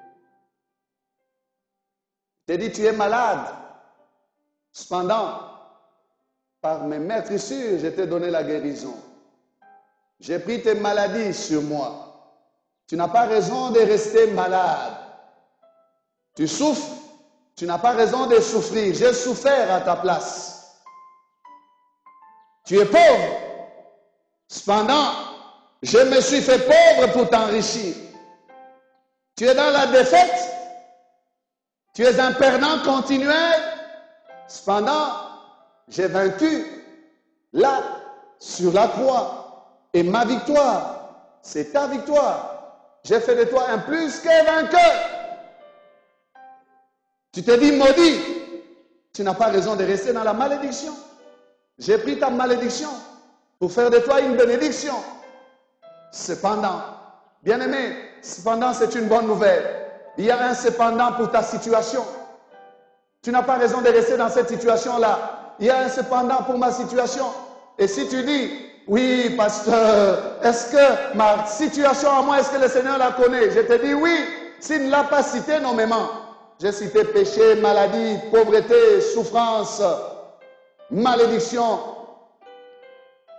Je te dis, tu es malade. Cependant, par mes meurtrissures, je t'ai donné la guérison. J'ai pris tes maladies sur moi. Tu n'as pas raison de rester malade. Tu souffres, tu n'as pas raison de souffrir. J'ai souffert à ta place. Tu es pauvre. Cependant, je me suis fait pauvre pour t'enrichir. Tu es dans la défaite. Tu es un perdant continuel. Cependant, j'ai vaincu là, sur la croix. Et ma victoire, c'est ta victoire. J'ai fait de toi un plus que vainqueur. Tu te dis maudit. Tu n'as pas raison de rester dans la malédiction. J'ai pris ta malédiction pour faire de toi une bénédiction. Cependant, bien-aimé, cependant c'est une bonne nouvelle. Il y a un cependant pour ta situation. Tu n'as pas raison de rester dans cette situation-là. Il y a un cependant pour ma situation. Et si tu dis, oui, pasteur, est-ce que ma situation à moi, est-ce que le Seigneur la connaît? Je te dis oui, s'il ne l'a pas cité nommément. J'ai cité péché, maladie, pauvreté, souffrance, malédiction.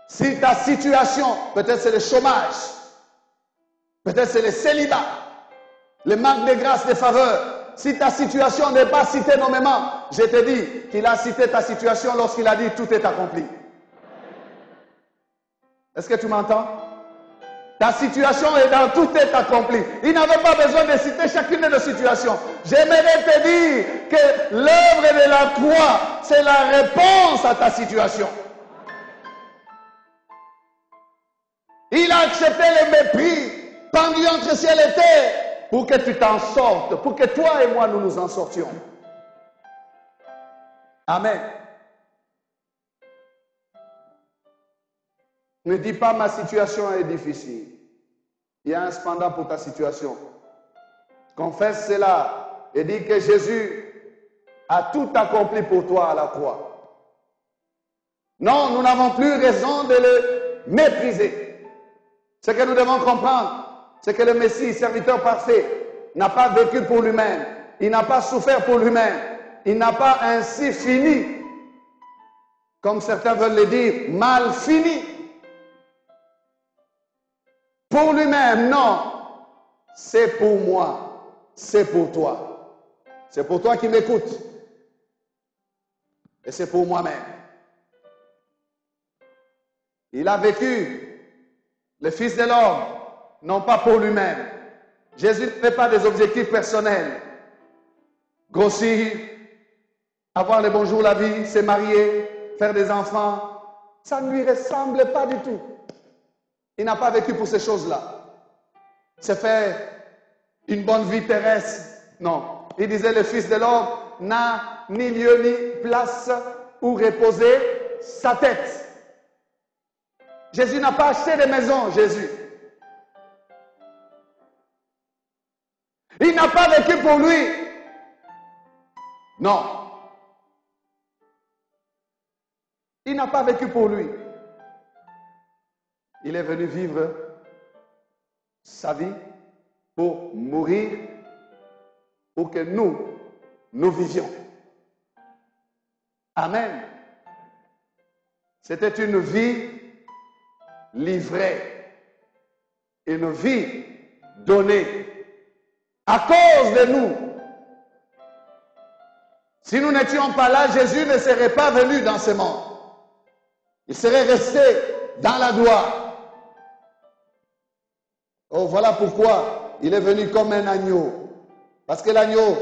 Si ta situation, peut-être c'est le chômage, peut-être c'est le célibat, le manque de grâce, de faveur. Si ta situation n'est pas citée nommément, je te dis qu'il a cité ta situation lorsqu'il a dit tout est accompli. Est-ce que tu m'entends? Ta situation est dans tout est accompli. Il n'avait pas besoin de citer chacune de nos situations. J'aimerais te dire que l'œuvre de la croix, c'est la réponse à ta situation. Il a accepté le mépris pendu entre ciel et terre pour que tu t'en sortes, pour que toi et moi nous nous en sortions. Amen. Ne dis pas ma situation est difficile. Il y a un cependant pour ta situation. Confesse cela et dis que Jésus a tout accompli pour toi à la croix. Non, nous n'avons plus raison de le mépriser. Ce que nous devons comprendre, c'est que le Messie, serviteur parfait, n'a pas vécu pour lui-même. Il n'a pas souffert pour lui-même. Il n'a pas ainsi fini, comme certains veulent le dire, mal fini. Pour lui-même, non. C'est pour moi. C'est pour toi. C'est pour toi qui m'écoutes. Et c'est pour moi-même. Il a vécu, le Fils de l'homme, non pas pour lui-même. Jésus ne fait pas des objectifs personnels. Grossir, avoir le bonjour la vie, se marier, faire des enfants, ça ne lui ressemble pas du tout. Il n'a pas vécu pour ces choses-là. Se faire une bonne vie terrestre, non. Il disait le Fils de l'homme n'a ni lieu ni place où reposer sa tête. Jésus n'a pas acheté de maison, Jésus. Il n'a pas vécu pour lui. Non. Il n'a pas vécu pour lui. Il est venu vivre sa vie pour mourir, pour que nous vivions. Amen. C'était une vie livrée, une vie donnée à cause de nous. Si nous n'étions pas là, Jésus ne serait pas venu dans ce monde. Il serait resté dans la gloire. Oh, voilà pourquoi il est venu comme un agneau. Parce que l'agneau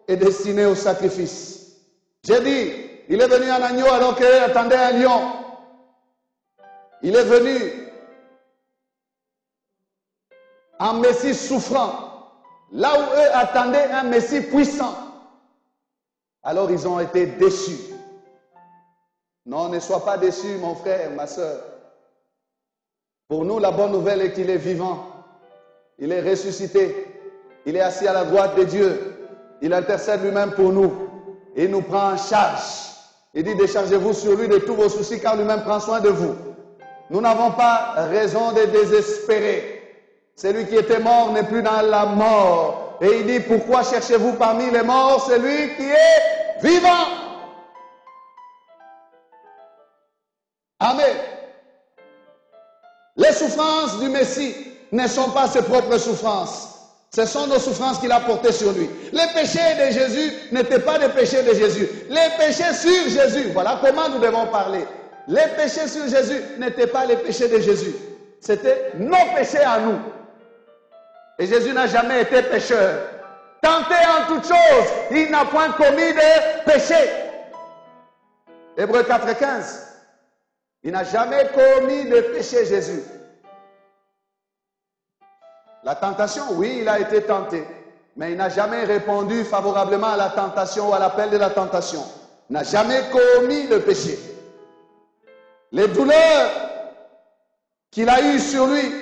est destiné au sacrifice. J'ai dit, il est venu un agneau alors qu'il attendait un lion. Il est venu un Messie souffrant, là où eux attendaient un Messie puissant. Alors ils ont été déçus. Non, ne sois pas déçu, mon frère, ma soeur. Pour nous, la bonne nouvelle est qu'il est vivant. Il est ressuscité. Il est assis à la droite de Dieu. Il intercède lui-même pour nous. Il nous prend en charge. Il dit, déchargez-vous sur lui de tous vos soucis, car lui-même prend soin de vous. Nous n'avons pas raison de désespérer. Celui qui était mort n'est plus dans la mort. Et il dit, pourquoi cherchez-vous parmi les morts celui qui est vivant? Amen. Les souffrances du Messie ne sont pas ses propres souffrances. Ce sont nos souffrances qu'il a portées sur lui. Les péchés de Jésus n'étaient pas des péchés de Jésus. Les péchés sur Jésus, voilà comment nous devons parler. Les péchés sur Jésus n'étaient pas les péchés de Jésus. C'était nos péchés à nous. Et Jésus n'a jamais été pécheur. Tenté en toutes choses, il n'a point commis de péché. Hébreux 4:15. Il n'a jamais commis de péché, Jésus. La tentation, oui, il a été tenté. Mais il n'a jamais répondu favorablement à la tentation ou à l'appel de la tentation. Il n'a jamais commis de péché. Les douleurs qu'il a eues sur lui,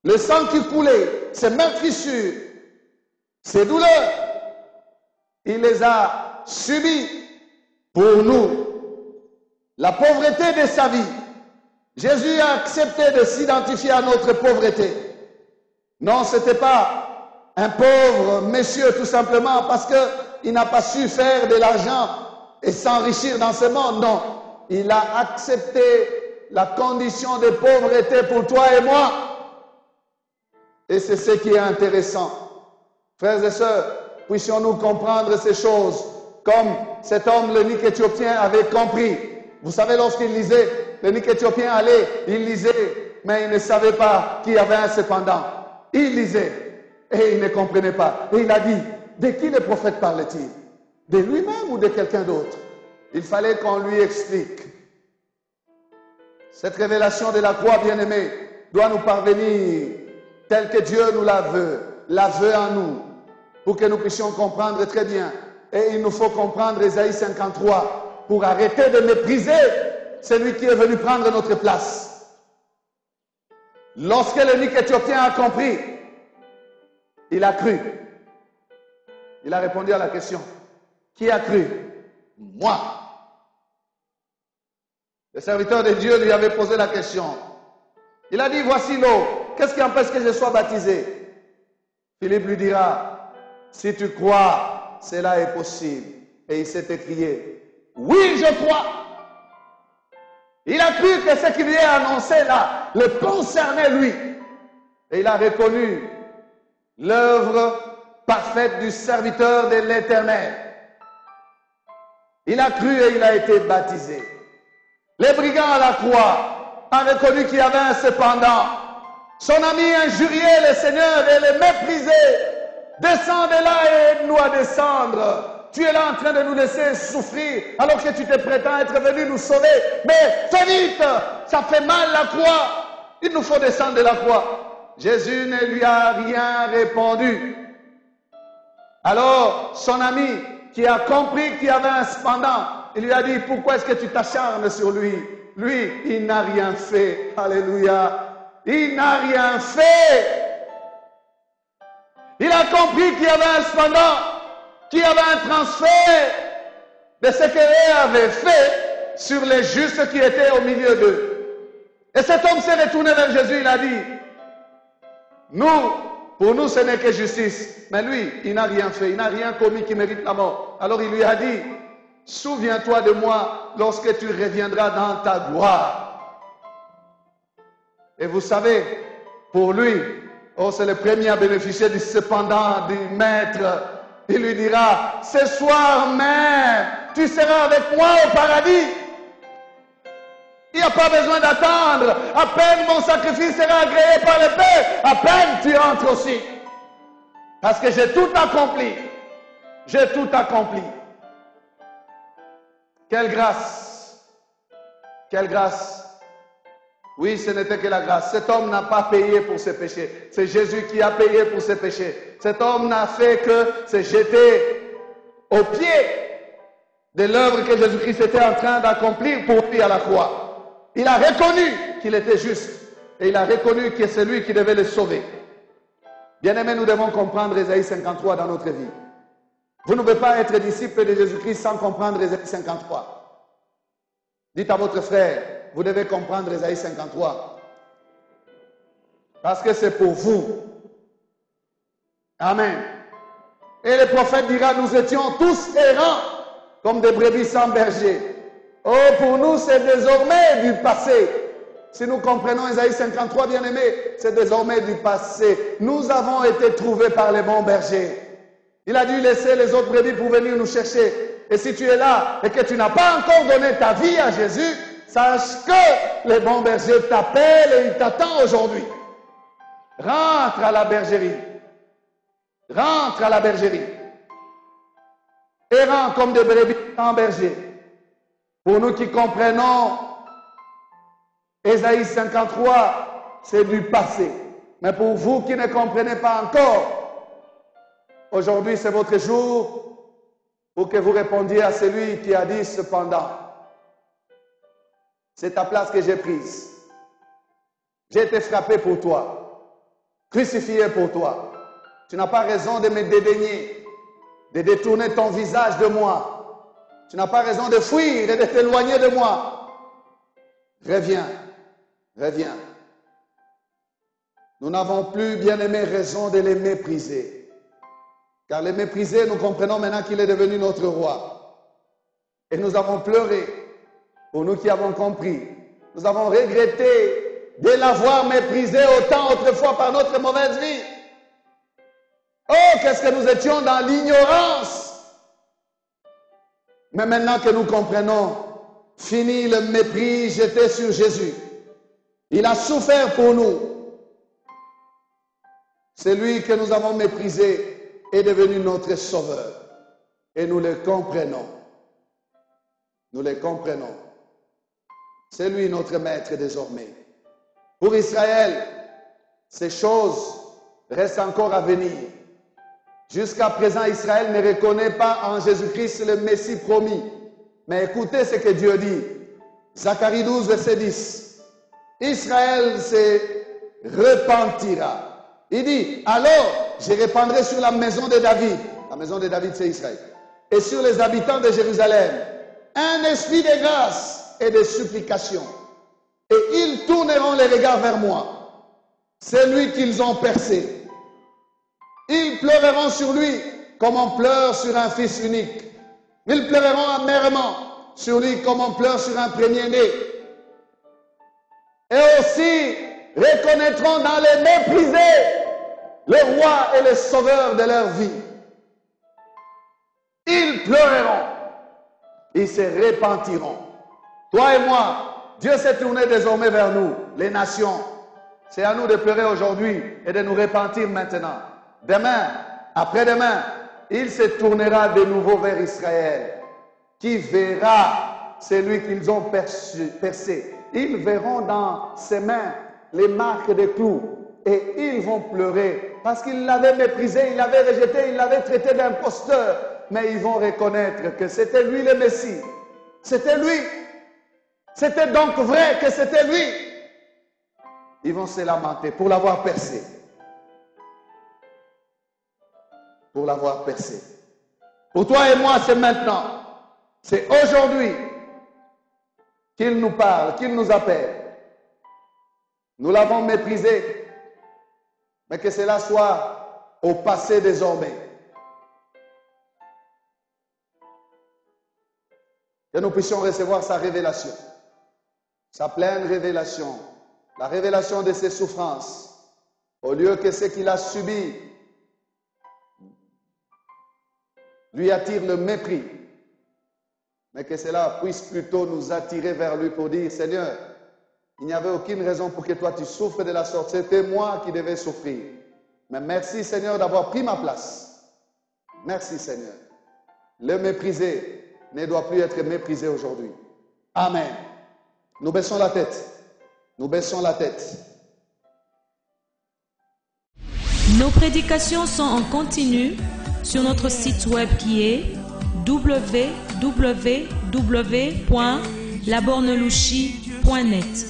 le sang qui coulait, ces meurtrissures, ces douleurs, il les a subies pour nous. La pauvreté de sa vie, Jésus a accepté de s'identifier à notre pauvreté. Non, ce n'était pas un pauvre monsieur tout simplement parce qu'il n'a pas su faire de l'argent et s'enrichir dans ce monde. Non, il a accepté la condition de pauvreté pour toi et moi. Et c'est ce qui est intéressant. Frères et sœurs, puissions-nous comprendre ces choses comme cet homme, l'eunuque éthiopien, avait compris. Vous savez, lorsqu'il lisait, l'eunuque éthiopien allait, il lisait, mais il ne savait pas qu'il y avait un cependant. Il lisait et il ne comprenait pas. Et il a dit, de qui le prophète parlait-il? De lui-même ou de quelqu'un d'autre? Il fallait qu'on lui explique. Cette révélation de la croix, bien-aimée, doit nous parvenir telle que Dieu nous la veut en nous, pour que nous puissions comprendre très bien. Et il nous faut comprendre Ésaïe 53 pour arrêter de mépriser celui qui est venu prendre notre place. Lorsque l'eunuque éthiopien a compris, il a cru. Il a répondu à la question. Qui a cru? Moi. Le serviteur de Dieu lui avait posé la question. Il a dit, voici l'eau. Qu'est-ce qui empêche que je sois baptisé? Philippe lui dira, si tu crois, cela est possible. Et il s'est écrié, oui, je crois. Il a cru que ce qui lui est annoncé là le concernait lui. Et il a reconnu l'œuvre parfaite du serviteur de l'Éternel. Il a cru et il a été baptisé. Les brigands à la croix ont reconnu qu'il y avait un cependant. Son ami injuriait le Seigneur et le méprisait. Descends de là et aide-nous à descendre. Tu es là en train de nous laisser souffrir alors que tu te prétends être venu nous sauver. Mais fais vite, ça fait mal la croix. Il nous faut descendre de la croix. Jésus ne lui a rien répondu. Alors son ami qui a compris qu'il y avait un cependant, il lui a dit, pourquoi est-ce que tu t'acharnes sur lui? Lui, il n'a rien fait. Alléluia. Il n'a rien fait. Il a compris qu'il y avait un cependant, qu'il y avait un transfert de ce qu'il avait fait sur les justes qui étaient au milieu d'eux. Et cet homme s'est retourné vers Jésus, il a dit, nous, pour nous ce n'est que justice. Mais lui, il n'a rien fait, il n'a rien commis qui mérite la mort. Alors il lui a dit, souviens-toi de moi lorsque tu reviendras dans ta gloire. Et vous savez, pour lui, oh, c'est le premier à bénéficier du cependant du maître. Il lui dira, ce soir même, tu seras avec moi au paradis. Il n'y a pas besoin d'attendre. À peine mon sacrifice sera agréé par le Père, à peine tu entres aussi. Parce que j'ai tout accompli. J'ai tout accompli. Quelle grâce. Quelle grâce. Oui, ce n'était que la grâce. Cet homme n'a pas payé pour ses péchés. C'est Jésus qui a payé pour ses péchés. Cet homme n'a fait que se jeter au pied de l'œuvre que Jésus-Christ était en train d'accomplir pour lui à la croix. Il a reconnu qu'il était juste. Et il a reconnu que c'est lui qui devait le sauver. Bien-aimés, nous devons comprendre Ésaïe 53 dans notre vie. Vous ne pouvez pas être disciple de Jésus-Christ sans comprendre Ésaïe 53. Dites à votre frère, vous devez comprendre Ésaïe 53. Parce que c'est pour vous. Amen. Et le prophète dira, nous étions tous errants comme des brebis sans berger. Oh, pour nous, c'est désormais du passé. Si nous comprenons Ésaïe 53, bien-aimés, c'est désormais du passé. Nous avons été trouvés par les bons bergers. Il a dû laisser les autres brebis pour venir nous chercher. Et si tu es là et que tu n'as pas encore donné ta vie à Jésus, sache que les bons bergers t'appellent et ils t'attendent aujourd'hui. Rentre à la bergerie. Rentre à la bergerie. Errant comme des brebis sans berger. Pour nous qui comprenons Ésaïe 53, c'est du passé. Mais pour vous qui ne comprenez pas encore, aujourd'hui c'est votre jour pour que vous répondiez à celui qui a dit cependant, c'est ta place que j'ai prise. J'ai été frappé pour toi, crucifié pour toi. Tu n'as pas raison de me dédaigner, de détourner ton visage de moi. Tu n'as pas raison de fuir et de t'éloigner de moi. Reviens, reviens. Nous n'avons plus, bien-aimés, raison de les mépriser. Car les mépriser, nous comprenons maintenant qu'il est devenu notre roi. Et nous avons pleuré pour nous qui avons compris. Nous avons regretté de l'avoir méprisé autant autrefois par notre mauvaise vie. Oh, qu'est-ce que nous étions dans l'ignorance. Mais maintenant que nous comprenons, fini le mépris jeté sur Jésus. Il a souffert pour nous. Celui que nous avons méprisé est devenu notre sauveur. Et nous le comprenons. Nous le comprenons. C'est lui notre maître désormais. Pour Israël, ces choses restent encore à venir. Jusqu'à présent, Israël ne reconnaît pas en Jésus-Christ le Messie promis. Mais écoutez ce que Dieu dit. Zacharie 12, verset 10. Israël se repentira. Il dit, alors je répandrai sur la maison de David, la maison de David c'est Israël, et sur les habitants de Jérusalem, un esprit de grâce et de supplication. Et ils tourneront les regards vers moi, celui qu'ils ont percé. Ils pleureront sur lui comme on pleure sur un fils unique. Ils pleureront amèrement sur lui comme on pleure sur un premier-né. Et aussi reconnaîtront dans les méprisés le roi et le sauveur de leur vie. Ils pleureront, ils se repentiront. Toi et moi, Dieu s'est tourné désormais vers nous, les nations. C'est à nous de pleurer aujourd'hui et de nous repentir maintenant. Demain, après-demain, il se tournera de nouveau vers Israël, qui verra celui qu'ils ont percé. Ils verront dans ses mains les marques des clous et ils vont pleurer parce qu'ils l'avaient méprisé, ils l'avaient rejeté, ils l'avaient traité d'imposteur. Mais ils vont reconnaître que c'était lui le Messie. C'était lui. C'était donc vrai que c'était lui. Ils vont se lamenter pour l'avoir percé. Pour l'avoir percé. Pour toi et moi, c'est maintenant. C'est aujourd'hui qu'il nous parle, qu'il nous appelle. Nous l'avons méprisé, mais que cela soit au passé désormais. Que nous puissions recevoir sa révélation, sa pleine révélation, la révélation de ses souffrances, au lieu que ce qu'il a subi lui attire le mépris, mais que cela puisse plutôt nous attirer vers lui pour dire, Seigneur, il n'y avait aucune raison pour que toi tu souffres de la sorte, c'était moi qui devais souffrir. Mais merci Seigneur d'avoir pris ma place. Merci Seigneur. Le méprisé ne doit plus être méprisé aujourd'hui. Amen. Nous baissons la tête. Nous baissons la tête. Nos prédications sont en continu sur notre site web qui est www.labornelouchi.net.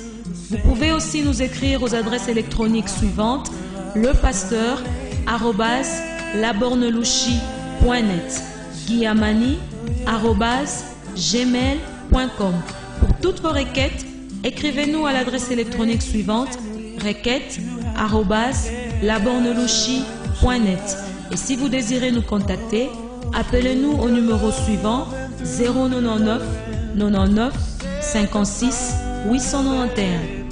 Vous pouvez aussi nous écrire aux adresses électroniques suivantes: lepasteur@labornelouchi.net, guillamani@gmail.com. Pour toutes vos requêtes, écrivez-nous à l'adresse électronique suivante: requêtes@labornelouchi.net. Et si vous désirez nous contacter, appelez-nous au numéro suivant: 099 99 56 891.